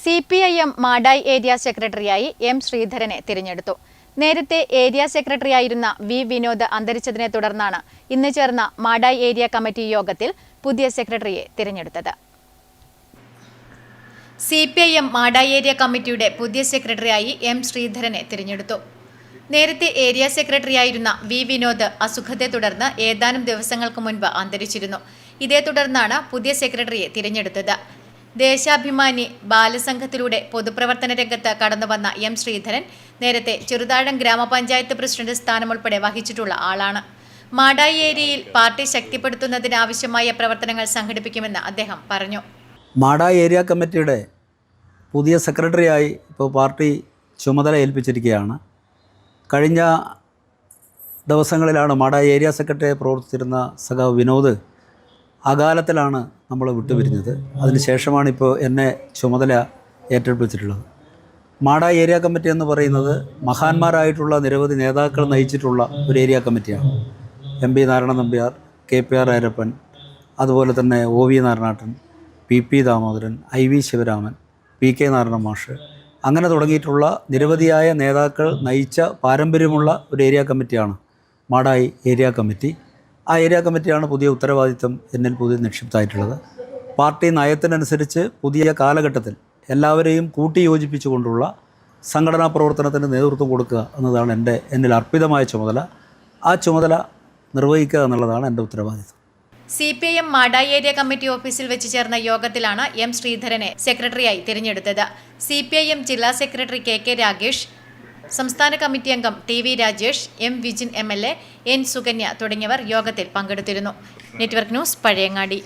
CPIM Madayi area സെക്രട്ടറിയായി M. ശ്രീധരനെ തിരഞ്ഞെടുത്തു. നേരത്തെ ഏരിയ സെക്രട്ടറിയായിരുന്ന V. വിനോദ് അന്തരിച്ചതിനെ തുടർന്നാണ് ഇന്ന് ചേർന്ന മാടായി ഏരിയ കമ്മിറ്റി യോഗത്തിൽ പുതിയ സെക്രട്ടറിയെ തിരഞ്ഞെടുത്തത്. CPIM മാടായി ഏരിയ കമ്മിറ്റിയുടെ പുതിയ സെക്രട്ടറിയായി M. ശ്രീധരനെ തിരഞ്ഞെടുത്തു. നേരത്തെ ഏരിയ സെക്രട്ടറിയായിരുന്ന V. വിനോദ് അസുഖത്തെ തുടർന്ന് ഏതാനും ദിവസങ്ങൾക്ക് മുൻപ് അന്തരിച്ചിരുന്നു. ഇതേ തുടർന്നാണ് പുതിയ സെക്രട്ടറിയെ തിരഞ്ഞെടുത്തത്. ദേശാഭിമാനി ബാലസംഘത്തിലൂടെ പൊതുപ്രവർത്തന രംഗത്ത് കടന്നുവന്ന M. ശ്രീധരൻ നേരത്തെ ചെറുതാഴം ഗ്രാമപഞ്ചായത്ത് പ്രസിഡന്റ് സ്ഥാനമുൾപ്പെടെ വഹിച്ചിട്ടുള്ള ആളാണ്. മാടായി ഏരിയയിൽ പാർട്ടി ശക്തിപ്പെടുത്തുന്നതിനാവശ്യമായ പ്രവർത്തനങ്ങൾ സംഘടിപ്പിക്കുമെന്ന് അദ്ദേഹം പറഞ്ഞു. മാടായി ഏരിയ കമ്മിറ്റിയുടെ പുതിയ സെക്രട്ടറിയായി ഇപ്പോൾ പാർട്ടി ചുമതല ഏൽപ്പിച്ചിരിക്കുകയാണ്. കഴിഞ്ഞ ദിവസങ്ങളിലാണ് മാടായി ഏരിയ സെക്രട്ടറിയായി പ്രവർത്തിച്ചിരുന്ന സഖാവ് വിനോദ് അകാലത്തിലാണ് നമ്മൾ വിട്ടുപിരിഞ്ഞത്. അതിനുശേഷമാണ് ഇപ്പോൾ എന്നെ ചുമതല ഏറ്റെടുപ്പിച്ചിട്ടുള്ളത്. മാടായി ഏരിയ കമ്മിറ്റി എന്ന് പറയുന്നത് മഹാന്മാരായിട്ടുള്ള നിരവധി നേതാക്കൾ നയിച്ചിട്ടുള്ള ഒരു ഏരിയ കമ്മിറ്റിയാണ്. MP നാരായണൻ നമ്പ്യാർ, KPR അയ്യപ്പൻ, അതുപോലെ തന്നെ OV Narayanan, PP Damodaran, IV Sivaraman, PK Narayanan മാഷ്, അങ്ങനെ തുടങ്ങിയിട്ടുള്ള നിരവധിയായ നേതാക്കൾ നയിച്ച പാരമ്പര്യമുള്ള ഒരു ഏരിയ കമ്മിറ്റിയാണ് മാടായി ഏരിയ കമ്മിറ്റി. ആ ഏരിയ കമ്മിറ്റിയാണ് പുതിയ ഉത്തരവാദിത്വം എന്നിൽ പുതിയ നിക്ഷിപ്തമായിട്ടുള്ളത്. പാർട്ടി നയത്തിനനുസരിച്ച് പുതിയ കാലഘട്ടത്തിൽ എല്ലാവരെയും കൂട്ടിയോജിപ്പിച്ചുകൊണ്ടുള്ള സംഘടനാ പ്രവർത്തനത്തിന് നേതൃത്വം കൊടുക്കുക എന്നതാണ് എന്നിൽ അർപ്പിതമായ ചുമതല. ആ ചുമതല നിർവഹിക്കുക എന്നുള്ളതാണ് എൻ്റെ ഉത്തരവാദിത്വം. CPIM മാടായി ഏരിയ കമ്മിറ്റി ഓഫീസിൽ വെച്ച് ചേർന്ന യോഗത്തിലാണ് M. ശ്രീധരനെ സെക്രട്ടറിയായി തിരഞ്ഞെടുത്തത്. CPIM ജില്ലാ സെക്രട്ടറി KK രാഗേഷ്, സംസ്ഥാന കമ്മിറ്റി അംഗം TV Rajesh, M. Vijin MLA, N. Sukanya തുടങ്ങിയവർ യോഗത്തിൽ പങ്കെടുത്തിരുന്നു. Network news, Pazhayangadi.